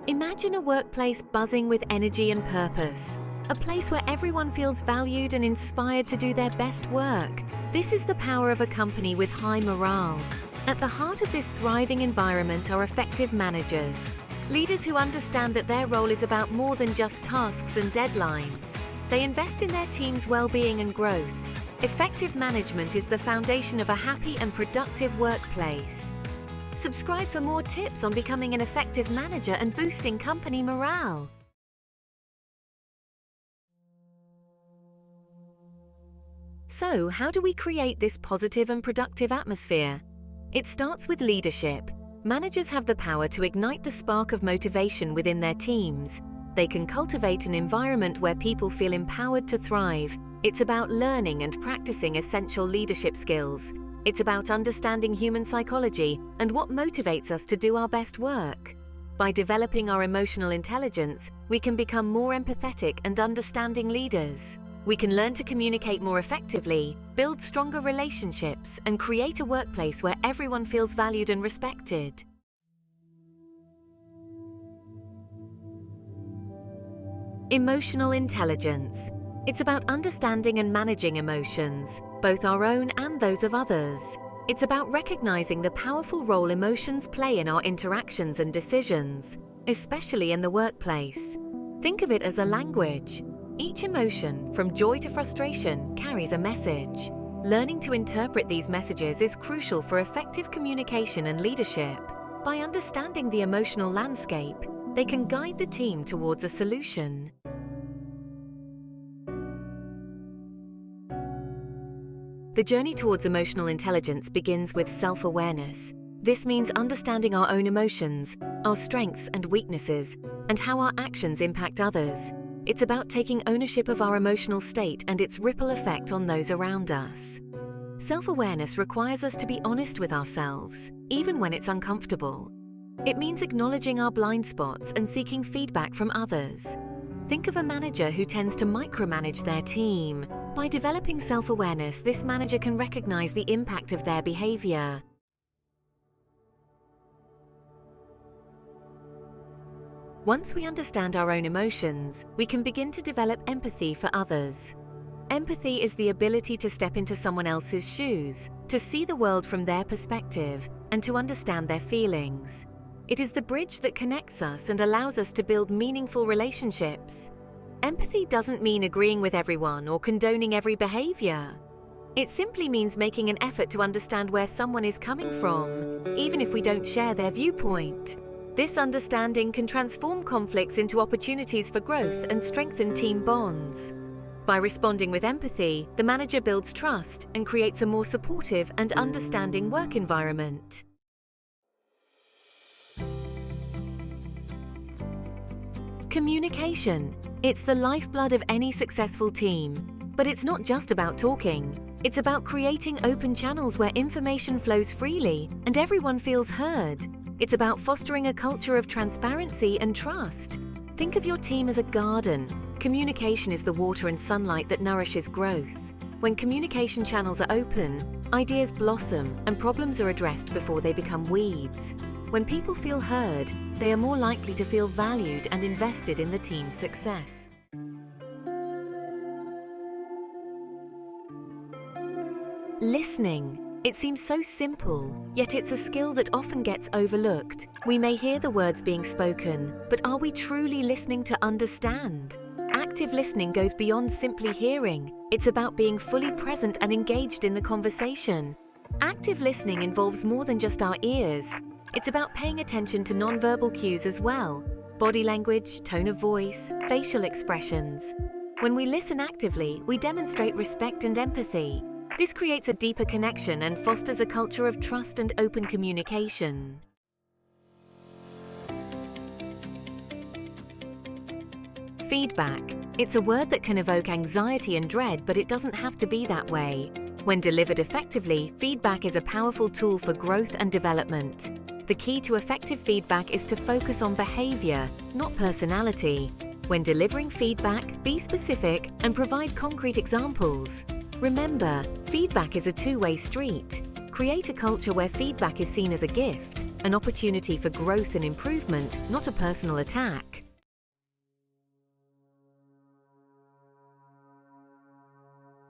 Imagine a workplace buzzing with energy and purpose. A place where everyone feels valued and inspired to do their best work. This is the power of a company with high morale. At the heart of this thriving environment are effective managers. Leaders who understand that their role is about more than just tasks and deadlines. They invest in their team's well-being and growth. Effective management is the foundation of a happy and productive workplace. Subscribe for more tips on becoming an effective manager and boosting company morale. So, how do we create this positive and productive atmosphere? It starts with leadership. Managers have the power to ignite the spark of motivation within their teams. They can cultivate an environment where people feel empowered to thrive. It's about learning and practicing essential leadership skills. It's about understanding human psychology and what motivates us to do our best work. By developing our emotional intelligence, we can become more empathetic and understanding leaders. We can learn to communicate more effectively, build stronger relationships, and create a workplace where everyone feels valued and respected. Emotional intelligence. It's about understanding and managing emotions, both our own and those of others. It's about recognizing the powerful role emotions play in our interactions and decisions, especially in the workplace. Think of it as a language. Each emotion, from joy to frustration, carries a message. Learning to interpret these messages is crucial for effective communication and leadership. By understanding the emotional landscape, they can guide the team towards a solution. The journey towards emotional intelligence begins with self-awareness. This means understanding our own emotions, our strengths and weaknesses, and how our actions impact others. It's about taking ownership of our emotional state and its ripple effect on those around us. Self-awareness requires us to be honest with ourselves, even when it's uncomfortable. It means acknowledging our blind spots and seeking feedback from others. Think of a manager who tends to micromanage their team. By developing self-awareness, this manager can recognize the impact of their behavior. Once we understand our own emotions, we can begin to develop empathy for others. Empathy is the ability to step into someone else's shoes, to see the world from their perspective, and to understand their feelings. It is the bridge that connects us and allows us to build meaningful relationships. Empathy doesn't mean agreeing with everyone or condoning every behavior. It simply means making an effort to understand where someone is coming from, even if we don't share their viewpoint. This understanding can transform conflicts into opportunities for growth and strengthen team bonds. By responding with empathy, the manager builds trust and creates a more supportive and understanding work environment. Communication. It's the lifeblood of any successful team. But it's not just about talking. It's about creating open channels where information flows freely and everyone feels heard. It's about fostering a culture of transparency and trust. Think of your team as a garden. Communication is the water and sunlight that nourishes growth. When communication channels are open, ideas blossom and problems are addressed before they become weeds. When people feel heard, they are more likely to feel valued and invested in the team's success. Listening. It seems so simple, yet it's a skill that often gets overlooked. We may hear the words being spoken, but are we truly listening to understand? Active listening goes beyond simply hearing. It's about being fully present and engaged in the conversation. Active listening involves more than just our ears. It's about paying attention to nonverbal cues as well: body language, tone of voice, facial expressions. When we listen actively, we demonstrate respect and empathy. This creates a deeper connection and fosters a culture of trust and open communication. Feedback. It's a word that can evoke anxiety and dread, but it doesn't have to be that way. When delivered effectively, feedback is a powerful tool for growth and development. The key to effective feedback is to focus on behavior, not personality. When delivering feedback, be specific and provide concrete examples. Remember, feedback is a two-way street. Create a culture where feedback is seen as a gift, an opportunity for growth and improvement, not a personal attack.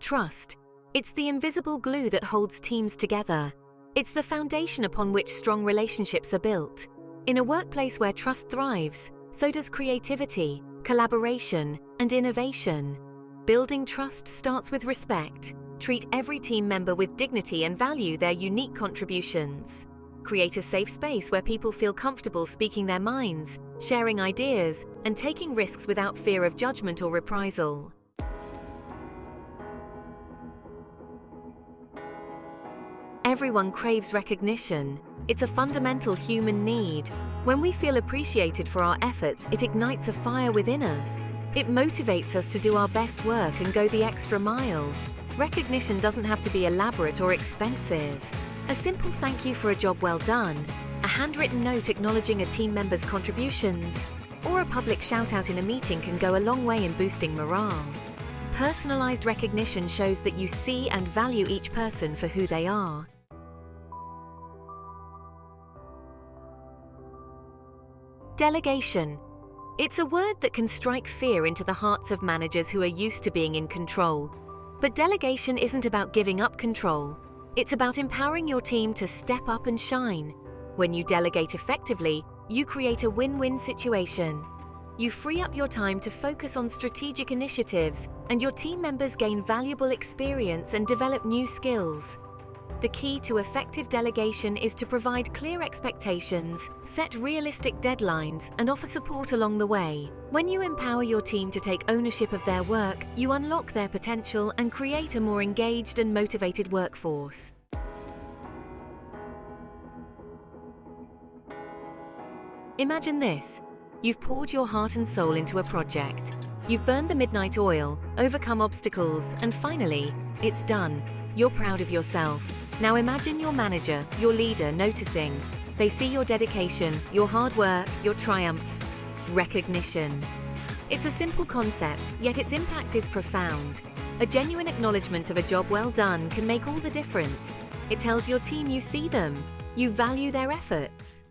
Trust. It's the invisible glue that holds teams together. It's the foundation upon which strong relationships are built. In a workplace where trust thrives, so does creativity, collaboration, and innovation. Building trust starts with respect. Treat every team member with dignity and value their unique contributions. Create a safe space where people feel comfortable speaking their minds, sharing ideas, and taking risks without fear of judgment or reprisal. Everyone craves recognition. It's a fundamental human need. When we feel appreciated for our efforts, it ignites a fire within us. It motivates us to do our best work and go the extra mile. Recognition doesn't have to be elaborate or expensive. A simple thank you for a job well done, a handwritten note acknowledging a team member's contributions, or a public shout-out in a meeting can go a long way in boosting morale. Personalized recognition shows that you see and value each person for who they are. Delegation. It's a word that can strike fear into the hearts of managers who are used to being in control. But delegation isn't about giving up control. It's about empowering your team to step up and shine. When you delegate effectively, you create a win-win situation. You free up your time to focus on strategic initiatives, and your team members gain valuable experience and develop new skills. The key to effective delegation is to provide clear expectations, set realistic deadlines, and offer support along the way. When you empower your team to take ownership of their work, you unlock their potential and create a more engaged and motivated workforce. Imagine this. You've poured your heart and soul into a project. You've burned the midnight oil, overcome obstacles, and finally, it's done. You're proud of yourself. Now imagine your manager, your leader, noticing. They see your dedication, your hard work, your triumph. Recognition. It's a simple concept, yet its impact is profound. A genuine acknowledgement of a job well done can make all the difference. It tells your team you see them, you value their efforts.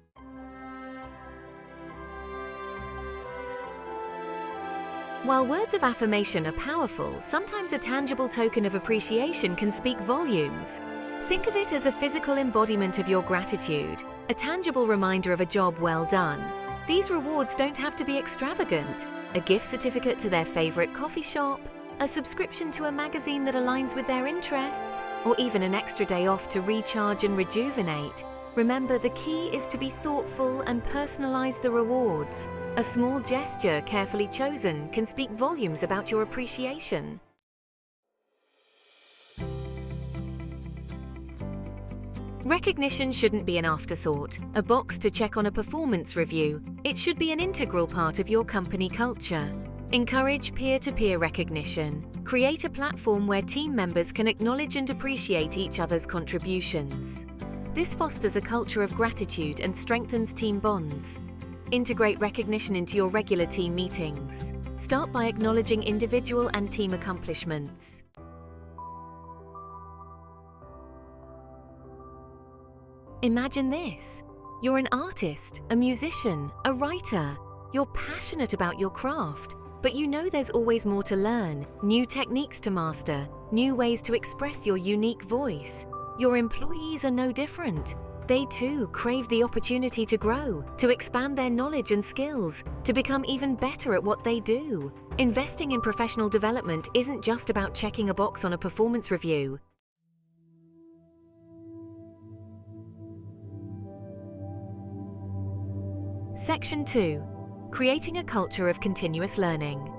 While words of affirmation are powerful, sometimes a tangible token of appreciation can speak volumes. Think of it as a physical embodiment of your gratitude, a tangible reminder of a job well done. These rewards don't have to be extravagant. A gift certificate to their favorite coffee shop, a subscription to a magazine that aligns with their interests, or even an extra day off to recharge and rejuvenate. Remember, the key is to be thoughtful and personalize the rewards. A small gesture carefully chosen can speak volumes about your appreciation. Recognition shouldn't be an afterthought, a box to check on a performance review. It should be an integral part of your company culture. Encourage peer-to-peer recognition. Create a platform where team members can acknowledge and appreciate each other's contributions. This fosters a culture of gratitude and strengthens team bonds. Integrate recognition into your regular team meetings. Start by acknowledging individual and team accomplishments. Imagine this. You're an artist, a musician, a writer. You're passionate about your craft, but you know there's always more to learn, new techniques to master, new ways to express your unique voice. Your employees are no different. They too crave the opportunity to grow, to expand their knowledge and skills, to become even better at what they do. Investing in professional development isn't just about checking a box on a performance review. Section 2. Creating a culture of continuous learning.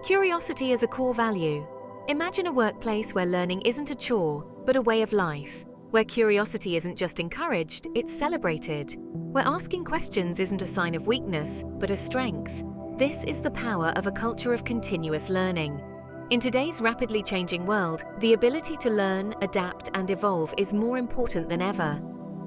Curiosity is a core value. Imagine a workplace where learning isn't a chore, but a way of life. Where curiosity isn't just encouraged, it's celebrated. Where asking questions isn't a sign of weakness, but a strength. This is the power of a culture of continuous learning. In today's rapidly changing world, the ability to learn, adapt, and evolve is more important than ever.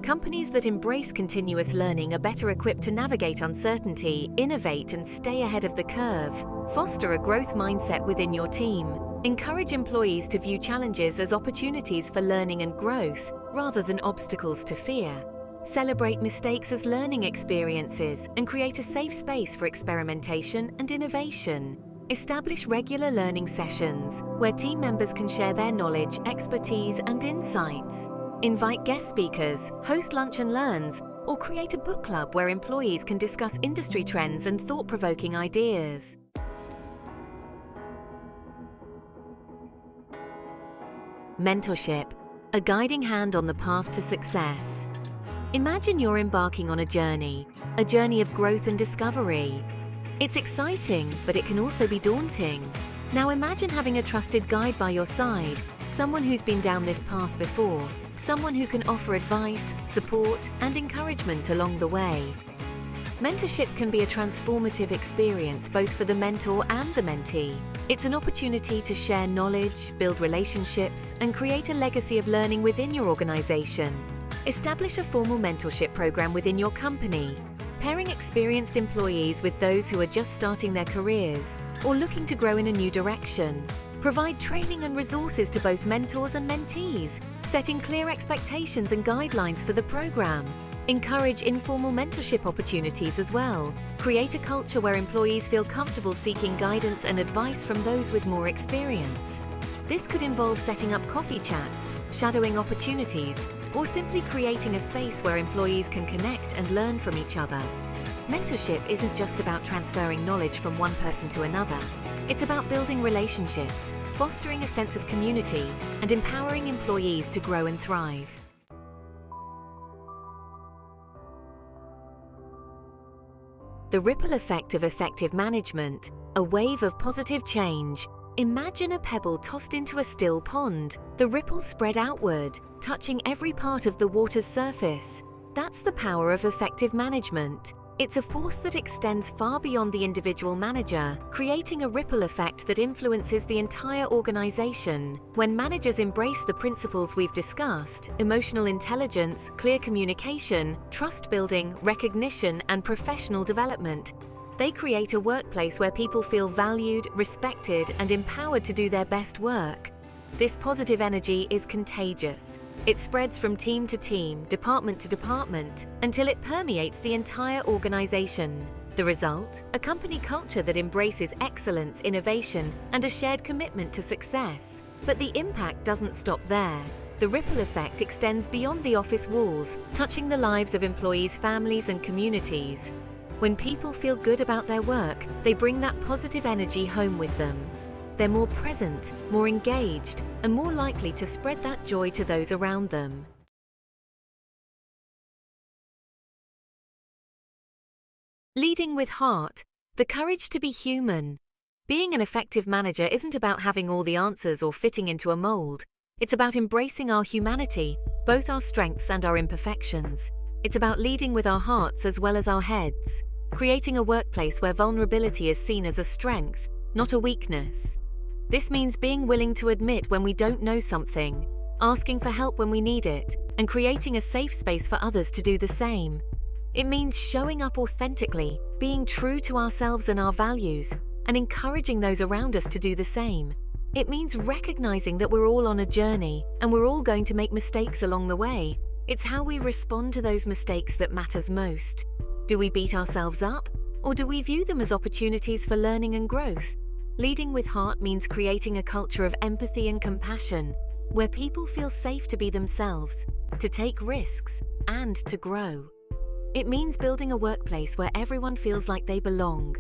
Companies that embrace continuous learning are better equipped to navigate uncertainty, innovate, and stay ahead of the curve. Foster a growth mindset within your team. Encourage employees to view challenges as opportunities for learning and growth, rather than obstacles to fear. Celebrate mistakes as learning experiences and create a safe space for experimentation and innovation. Establish regular learning sessions where team members can share their knowledge, expertise, and insights. Invite guest speakers, host lunch and learns, or create a book club where employees can discuss industry trends and thought-provoking ideas. Mentorship, a guiding hand on the path to success. Imagine you're embarking on a journey of growth and discovery. It's exciting, but it can also be daunting. Now imagine having a trusted guide by your side, someone who's been down this path before, someone who can offer advice, support, and encouragement along the way. Mentorship can be a transformative experience both for the mentor and the mentee. It's an opportunity to share knowledge, build relationships, and create a legacy of learning within your organization. Establish a formal mentorship program within your company, pairing experienced employees with those who are just starting their careers or looking to grow in a new direction. Provide training and resources to both mentors and mentees, setting clear expectations and guidelines for the program. Encourage informal mentorship opportunities as well. Create a culture where employees feel comfortable seeking guidance and advice from those with more experience. This could involve setting up coffee chats, shadowing opportunities, or simply creating a space where employees can connect and learn from each other. Mentorship isn't just about transferring knowledge from one person to another. It's about building relationships, fostering a sense of community, and empowering employees to grow and thrive. The ripple effect of effective management, a wave of positive change. Imagine a pebble tossed into a still pond. The ripples spread outward, touching every part of the water's surface. That's the power of effective management. It's a force that extends far beyond the individual manager, creating a ripple effect that influences the entire organization. When managers embrace the principles we've discussed, emotional intelligence, clear communication, trust building, recognition, and professional development, they create a workplace where people feel valued, respected, and empowered to do their best work. This positive energy is contagious. It spreads from team to team, department to department, until it permeates the entire organization. The result? A company culture that embraces excellence, innovation, and a shared commitment to success. But the impact doesn't stop there. The ripple effect extends beyond the office walls, touching the lives of employees, families, and communities. When people feel good about their work, they bring that positive energy home with them. They're more present, more engaged, and more likely to spread that joy to those around them. Leading with heart, the courage to be human. Being an effective manager isn't about having all the answers or fitting into a mold. It's about embracing our humanity, both our strengths and our imperfections. It's about leading with our hearts as well as our heads, creating a workplace where vulnerability is seen as a strength, not a weakness. This means being willing to admit when we don't know something, asking for help when we need it, and creating a safe space for others to do the same. It means showing up authentically, being true to ourselves and our values, and encouraging those around us to do the same. It means recognizing that we're all on a journey, and we're all going to make mistakes along the way. It's how we respond to those mistakes that matters most. Do we beat ourselves up, or do we view them as opportunities for learning and growth? Leading with heart means creating a culture of empathy and compassion, where people feel safe to be themselves, to take risks, and to grow. It means building a workplace where everyone feels like they belong,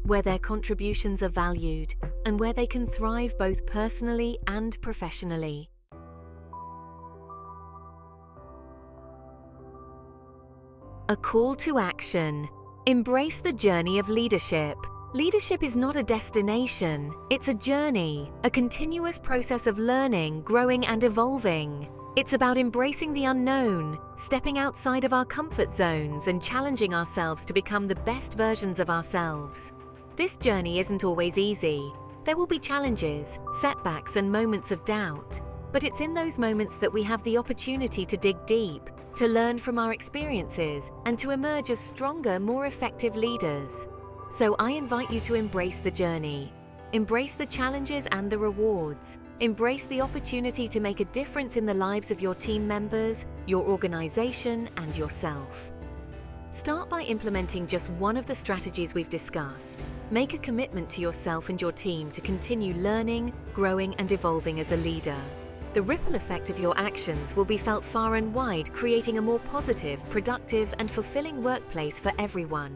where their contributions are valued, and where they can thrive both personally and professionally. A call to action. Embrace the journey of leadership. Leadership is not a destination, it's a journey, a continuous process of learning, growing, and evolving. It's about embracing the unknown, stepping outside of our comfort zones, and challenging ourselves to become the best versions of ourselves. This journey isn't always easy. There will be challenges, setbacks, and moments of doubt. But it's in those moments that we have the opportunity to dig deep, to learn from our experiences, and to emerge as stronger, more effective leaders. So I invite you to embrace the journey. Embrace the challenges and the rewards. Embrace the opportunity to make a difference in the lives of your team members, your organization, and yourself. Start by implementing just one of the strategies we've discussed. Make a commitment to yourself and your team to continue learning, growing, and evolving as a leader. The ripple effect of your actions will be felt far and wide, creating a more positive, productive, and fulfilling workplace for everyone.